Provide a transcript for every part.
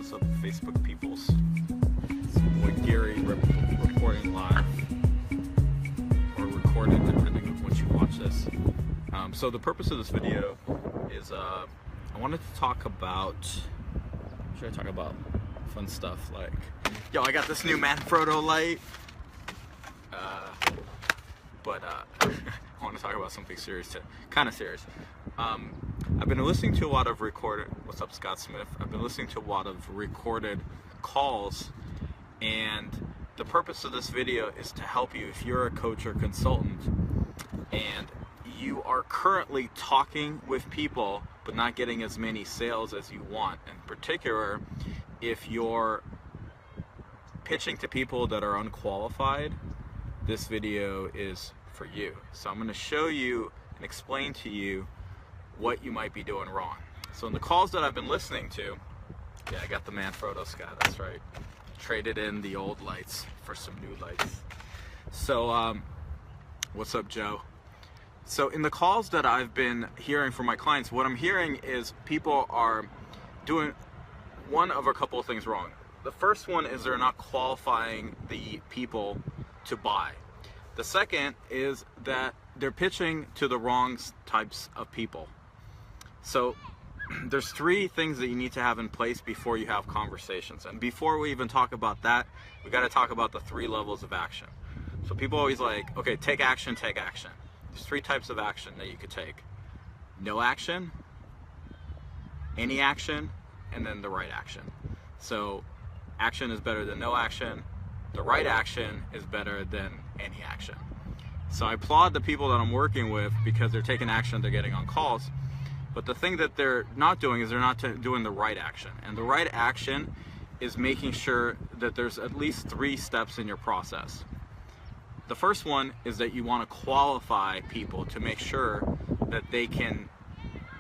What's up, Facebook peoples? It's your boy Gary reporting live, or recorded depending on when you watch this. So the purpose of this video is I wanted to talk about, fun stuff like, yo, I got this new Manfrotto light, but I want to talk about something serious too, kind of serious. I've been listening to a lot of recorded, what's up, Scott Smith? I've been listening to a lot of recorded calls, and the purpose of this video is to help you if you're a coach or consultant and you are currently talking with people but not getting as many sales as you want. In particular, if you're pitching to people that are unqualified, this video is for you. So I'm going to show you and explain to you what you might be doing wrong. So in the calls that I've been listening to, yeah, I got the Manfrotto, Scott, that's right. Traded in the old lights for some new lights. So, what's up, Joe? So in the calls that I've been hearing from my clients, what I'm hearing is people are doing one of a couple of things wrong. The first one is they're not qualifying the people to buy. The second is that they're pitching to the wrong types of people. So there's three things that you need to have in place before you have conversations. And before we even talk about that, we got to talk about the three levels of action. So people always like, okay, take action, take action. There's three types of action that you could take. No action, any action, and then the right action. So action is better than no action. The right action is better than any action. So I applaud the people that I'm working with because they're taking action, they're getting on calls. But the thing that they're not doing is they're not doing the right action. And the right action is making sure that there's at least 3 steps in your process. The first one is that you want to qualify people to make sure that they can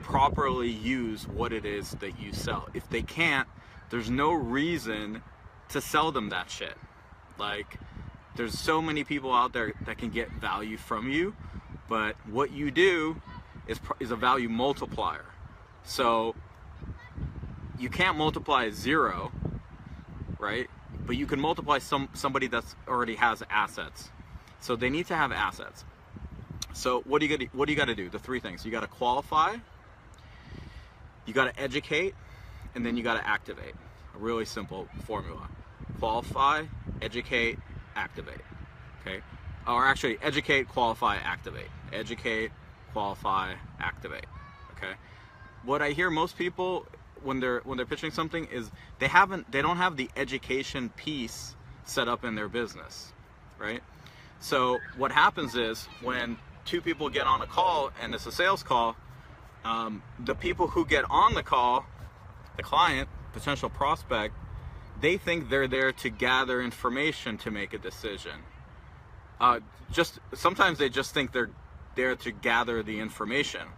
properly use what it is that you sell. If they can't, there's no reason to sell them that shit. Like, there's so many people out there that can get value from you, but what you do is a value multiplier. So you can't multiply 0, right? But you can multiply somebody that's already has assets. So they need to have assets. So what do you got to do? The 3 things. You got to qualify, you got to educate, and then you got to activate. A really simple formula. Qualify, educate, activate. Okay? Or actually, educate, qualify, activate. Educate, qualify, activate. Okay? What I hear most people when they're pitching something is they don't have the education piece set up in their business, right? So what happens is when 2 people get on a call and it's a sales call, the people who get on the call, the client, potential prospect, they think they're there to gather information to make a decision. Sometimes they just think they're there to gather the information.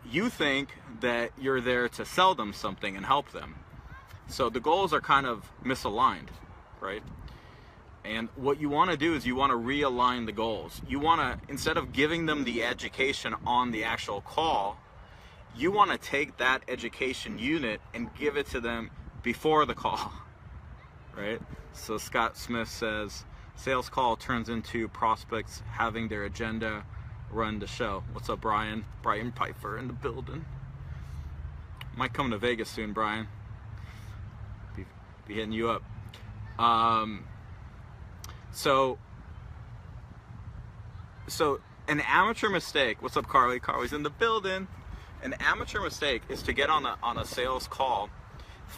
You think that you're there to sell them something and help them. So the goals are kind of misaligned, right? And what you want to do is you want to realign the goals. You want to, instead of giving them the education on the actual call, you want to take that education unit and give it to them before the call, right? So Scott Smith says, sales call turns into prospects having their agenda run the show. What's up, Brian? Brian Pfeiffer in the building. Might come to Vegas soon, Brian. Be hitting you up. So an amateur mistake. What's up, Carly? Carly's in the building. An amateur mistake is to get on a sales call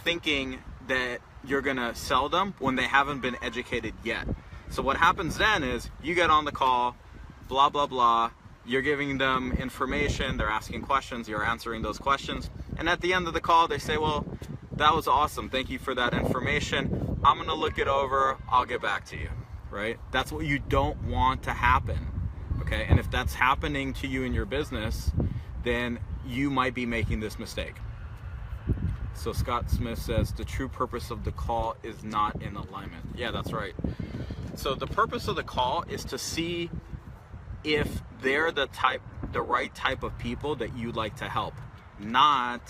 thinking that you're gonna sell them when they haven't been educated yet. So what happens then is you get on the call, blah, blah, blah, you're giving them information, they're asking questions, you're answering those questions, and at the end of the call they say, well, that was awesome, thank you for that information, I'm gonna look it over, I'll get back to you, right? That's what you don't want to happen, okay? And if that's happening to you in your business, then you might be making this mistake. So Scott Smith says, the true purpose of the call is not in alignment. Yeah, that's right. So the purpose of the call is to see if they're the right type of people that you'd like to help, not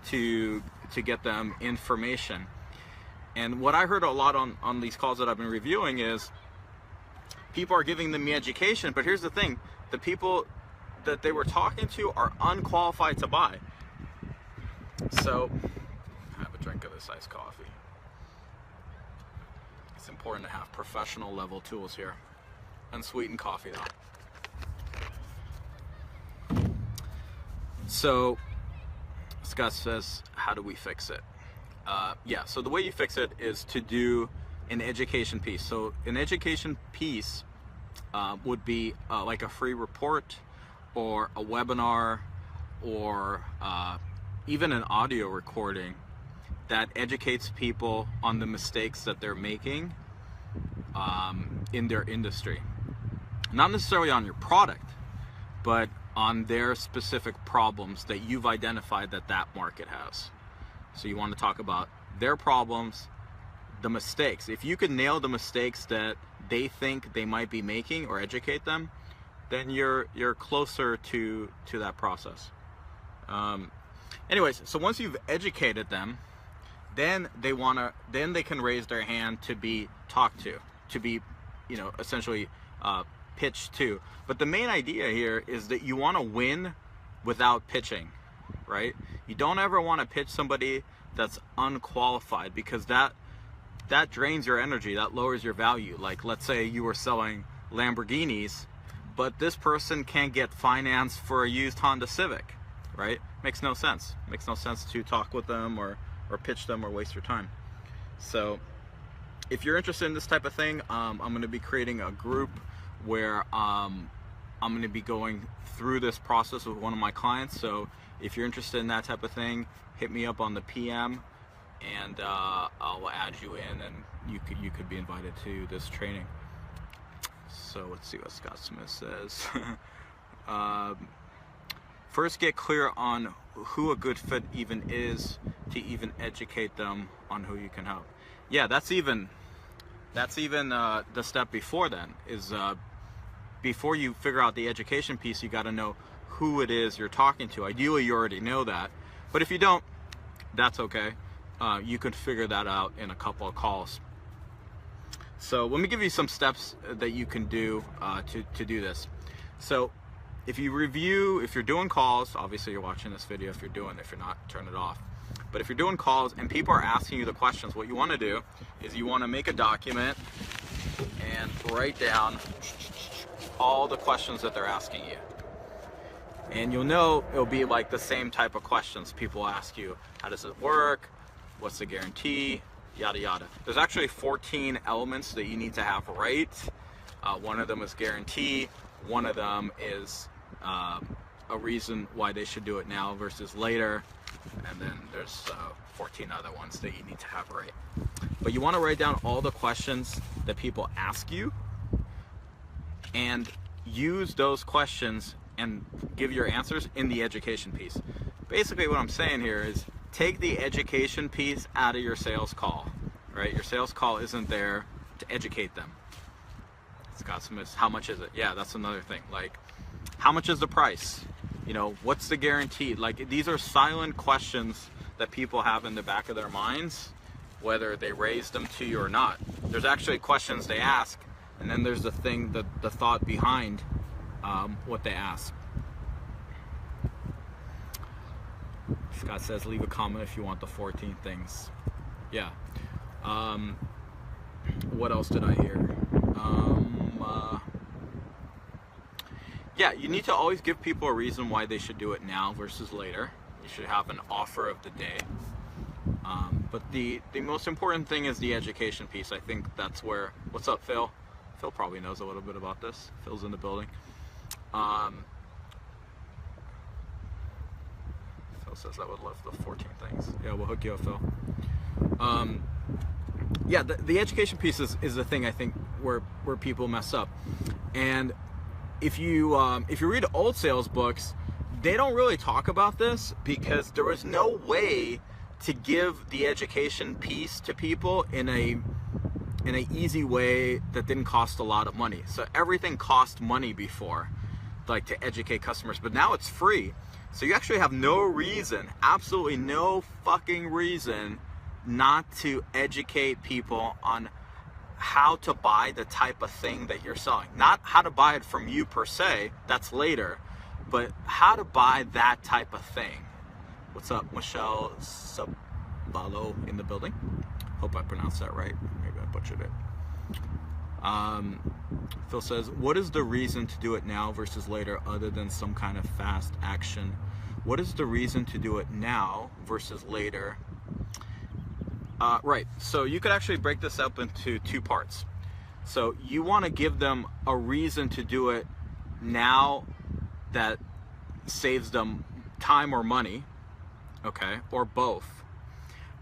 to to get them information. And what I heard a lot on these calls that I've been reviewing is people are giving them the education, but here's the thing, the people that they were talking to are unqualified to buy. So, have a drink of this iced coffee. It's important to have professional level tools here. Unsweetened coffee though. So, Scott says, how do we fix it? Yeah, so the way you fix it is to do an education piece. So an education piece would be like a free report or a webinar or even an audio recording that educates people on the mistakes that they're making in their industry. Not necessarily on your product, but on their specific problems that you've identified that that market has. So you want to talk about their problems, the mistakes. If you can nail the mistakes that they think they might be making or educate them, then you're closer to that process. Anyways, so once you've educated them, then they can raise their hand to be talked to be, essentially pitched to. But the main idea here is that you want to win without pitching, right? You don't ever want to pitch somebody that's unqualified, because that drains your energy, that lowers your value. Like, let's say you were selling Lamborghinis, but this person can't get finance for a used Honda Civic, right? Makes no sense. Makes no sense to talk with them or pitch them or waste your time. So if you're interested in this type of thing, I'm going to be creating a group where I'm going to be going through this process with one of my clients. So if you're interested in that type of thing, hit me up on the PM, and I'll add you in, and you could be invited to this training. So let's see what Scott Smith says. First, get clear on who a good fit even is to even educate them on who you can help. Yeah, that's even the step before then, is before you figure out the education piece, you got to know who it is you're talking to. Ideally, you already know that, but if you don't, that's okay. You can figure that out in a couple of calls. So let me give you some steps that you can do to do this. So if you're doing calls, obviously you're watching this video. If you're not, turn it off. But if you're doing calls and people are asking you the questions, what you want to do is you want to make a document and write down all the questions that they're asking you. And you'll know it'll be like the same type of questions people ask you. How does it work? What's the guarantee? Yada yada. There's actually 14 elements that you need to have right. One of them is guarantee. One of them is a reason why they should do it now versus later. And then there's 14 other ones that you need to have right. But you want to write down all the questions that people ask you and use those questions and give your answers in the education piece. Basically what I'm saying here is take the education piece out of your sales call, right? Your sales call isn't there to educate them. Scott Smith, how much is it? Yeah, that's another thing. Like, how much is the price? What's the guarantee? Like, these are silent questions that people have in the back of their minds, whether they raise them to you or not. There's actually questions they ask, and then there's the thought behind what they ask. Scott says, leave a comment if you want the 14 things. Yeah. What else did I hear? Yeah, you need to always give people a reason why they should do it now versus later. You should have an offer of the day. But the most important thing is the education piece. I think that's where, what's up, Phil? Phil probably knows a little bit about this. Phil's in the building. Phil says I would love the 14 things. Yeah, we'll hook you up, Phil. Yeah, the education piece is the thing I think where people mess up. And if you read old sales books, they don't really talk about this because there was no way to give the education piece to people in an easy way that didn't cost a lot of money. So everything cost money before. like to educate customers, but now it's free. So you actually have no reason, absolutely no fucking reason, not to educate people on how to buy the type of thing that you're selling. Not how to buy it from you per se, that's later, but how to buy that type of thing. What's up, Michelle Sabalo in the building? Hope I pronounced that right. Maybe I butchered it. Phil says, what is the reason to do it now versus later other than some kind of fast action? What is the reason to do it now versus later? Right, so you could actually break this up into two parts. So you want to give them a reason to do it now that saves them time or money, okay, or both.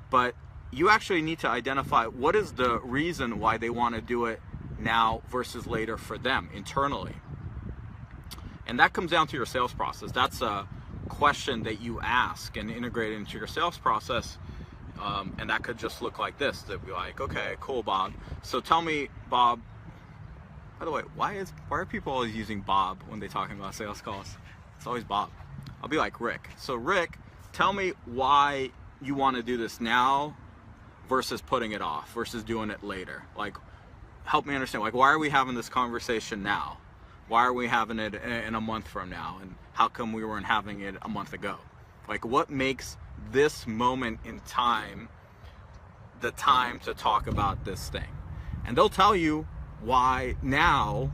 But you actually need to identify what is the reason why they want to do it now versus later for them internally. And that comes down to your sales process. That's a question that you ask and integrate into your sales process. And that could just look like this. That'd be like, okay, cool, Bob. So tell me, Bob, by the way, why are people always using Bob when they're talking about sales calls? It's always Bob. I'll be like, Rick. So Rick, tell me why you want to do this now versus putting it off versus doing it later. Like, help me understand, like, why are we having this conversation now? Why are we having it in a month from now? And how come we weren't having it a month ago? Like, what makes this moment in time the time to talk about this thing? And they'll tell you why now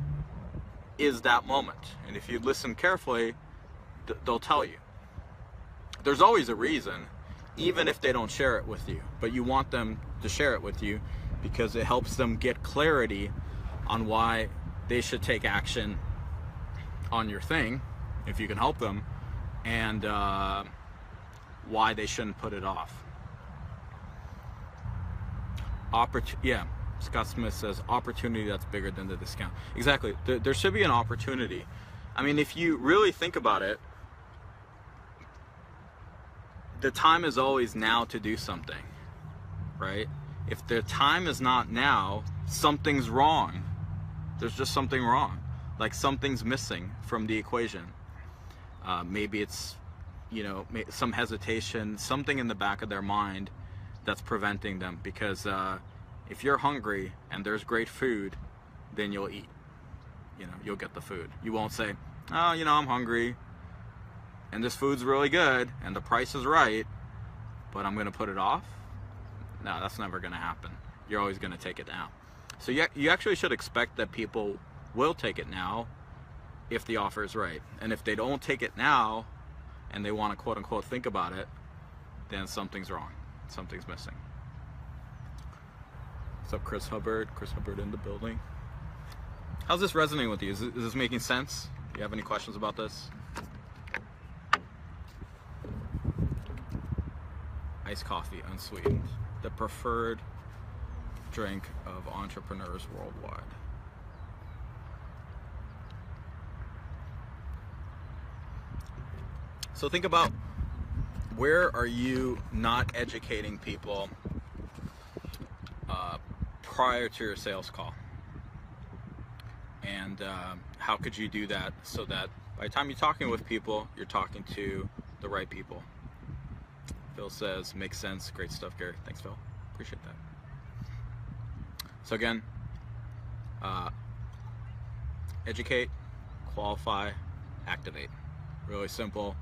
is that moment. And if you listen carefully, they'll tell you. There's always a reason, even if they don't share it with you, but you want them to share it with you because it helps them get clarity on why they should take action on your thing, if you can help them, and why they shouldn't put it off. Yeah, Scott Smith says, opportunity that's bigger than the discount. Exactly, there should be an opportunity. I mean, if you really think about it, the time is always now to do something, right? If the time is not now, something's wrong. There's just something wrong. Like something's missing from the equation. Maybe it's, you know, some hesitation, something in the back of their mind that's preventing them. Because if you're hungry and there's great food, then you'll eat. You know, you'll get the food. You won't say, oh, you know, I'm hungry and this food's really good and the price is right, but I'm gonna put it off. No, that's never gonna happen. You're always gonna take it now. So you actually should expect that people will take it now if the offer is right. And if they don't take it now and they want to quote unquote think about it, then something's wrong. Something's missing. What's up, Chris Hubbard? Chris Hubbard in the building. How's this resonating with you? Is this making sense? Do you have any questions about this? Iced coffee, unsweetened. The preferred drink of entrepreneurs worldwide. So think about, where are you not educating people prior to your sales call? And how could you do that so that by the time you're talking with people, you're talking to the right people? Phil says, makes sense. Great stuff, Gary. Thanks, Phil. Appreciate that. So again, educate, qualify, activate. Really simple.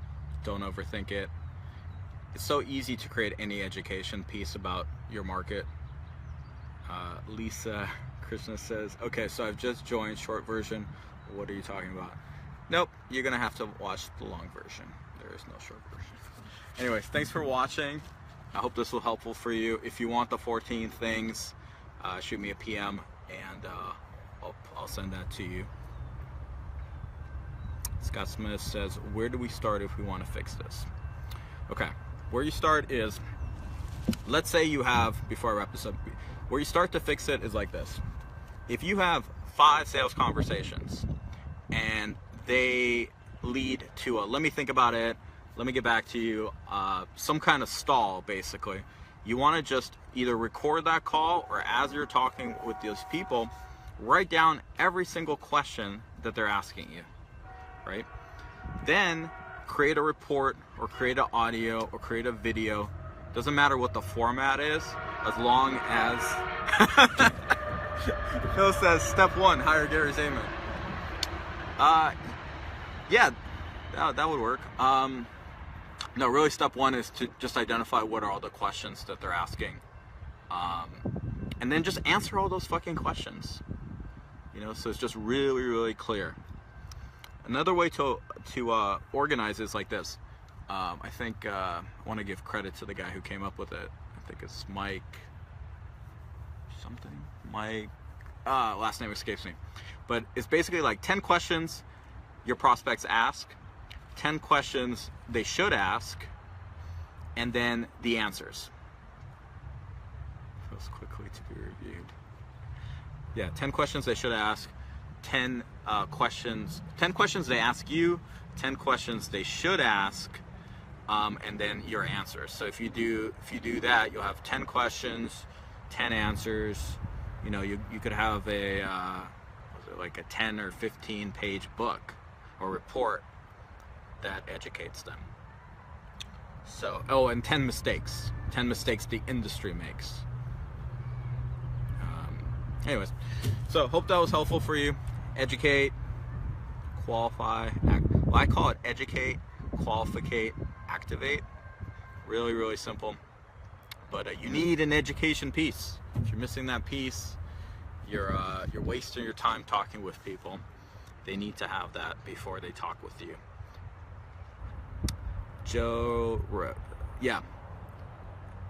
Don't overthink it. It's so easy to create any education piece about your market. Lisa Krishna says, okay, so I've just joined short version. What are you talking about? Nope, you're gonna have to watch the long version. There is no short version. Anyways, thanks for watching. I hope this was helpful for you. If you want the 14 things, shoot me a PM and I'll send that to you. Scott Smith says, where do we start if we want to fix this? Okay, where you start is, let's say you have, before I wrap this up, where you start to fix it is like this. If you have 5 sales conversations and they lead to a, let me think about it, let me get back to you, some kind of stall basically, you want to just either record that call or as you're talking with those people, write down every single question that they're asking you. right? Then create a report or create an audio or create a video. Doesn't matter what the format is, as long as Phil says step 1, hire Gary Zayman. Yeah, that would work. No, really step 1 is to just identify what are all the questions that they're asking. And then just answer all those fucking questions. You know, so it's just really, really clear. Another way to organize is like this. I think I want to give credit to the guy who came up with it. I think it's Mike something. Mike, last name escapes me. But it's basically like 10 questions your prospects ask, 10 questions they should ask, and then the answers. Goes quickly to be reviewed. Yeah, 10 questions they should ask, 10 questions they ask you, 10 questions they should ask, and then your answers. So if you do that, you'll have 10 questions, 10 answers. You know, you could have like a 10 or 15 page book or report that educates them. So, oh, and 10 mistakes the industry makes. Anyways, so hope that was helpful for you. Educate, qualify, well, I call it educate, qualificate, activate. Really, really simple. But you need an education piece. If you're missing that piece, you're wasting your time talking with people. They need to have that before they talk with you. Joe, yeah,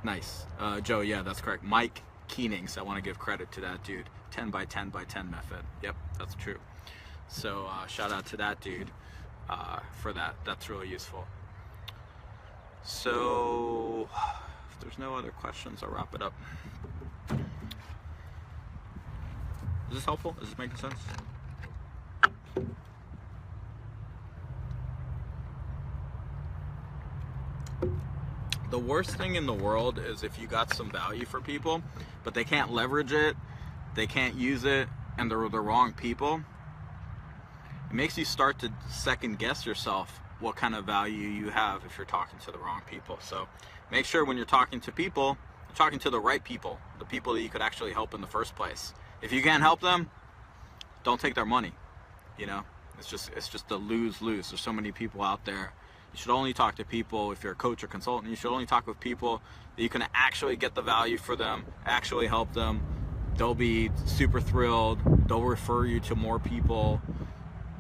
nice. Joe, yeah, that's correct. Mike Keenings, I want to give credit to that dude. 10 by 10 by 10 method. Yep, that's true. So shout out to that dude for that. That's really useful. So if there's no other questions, I'll wrap it up. Is this helpful? Is this making sense? The worst thing in the world is if you got some value for people, but they can't leverage it, they can't use it, and they're the wrong people. It makes you start to second guess yourself what kind of value you have if you're talking to the wrong people. So make sure when you're talking to people, you're talking to the right people, the people that you could actually help in the first place. If you can't help them, don't take their money. You know, it's just a lose-lose. There's so many people out there. You should only talk to people, if you're a coach or consultant, you should only talk with people that you can actually get the value for them, actually help them. They'll be super thrilled. They'll refer you to more people,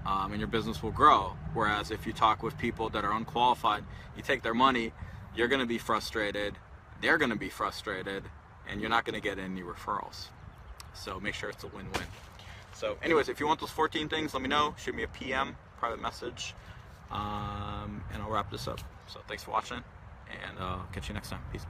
and your business will grow. Whereas if you talk with people that are unqualified, you take their money, you're going to be frustrated, they're going to be frustrated, and you're not going to get any referrals. So make sure it's a win-win. So anyways, if you want those 14 things, let me know. Shoot me a PM, private message. And I'll wrap this up. So thanks for watching, and I'll catch you next time. Peace.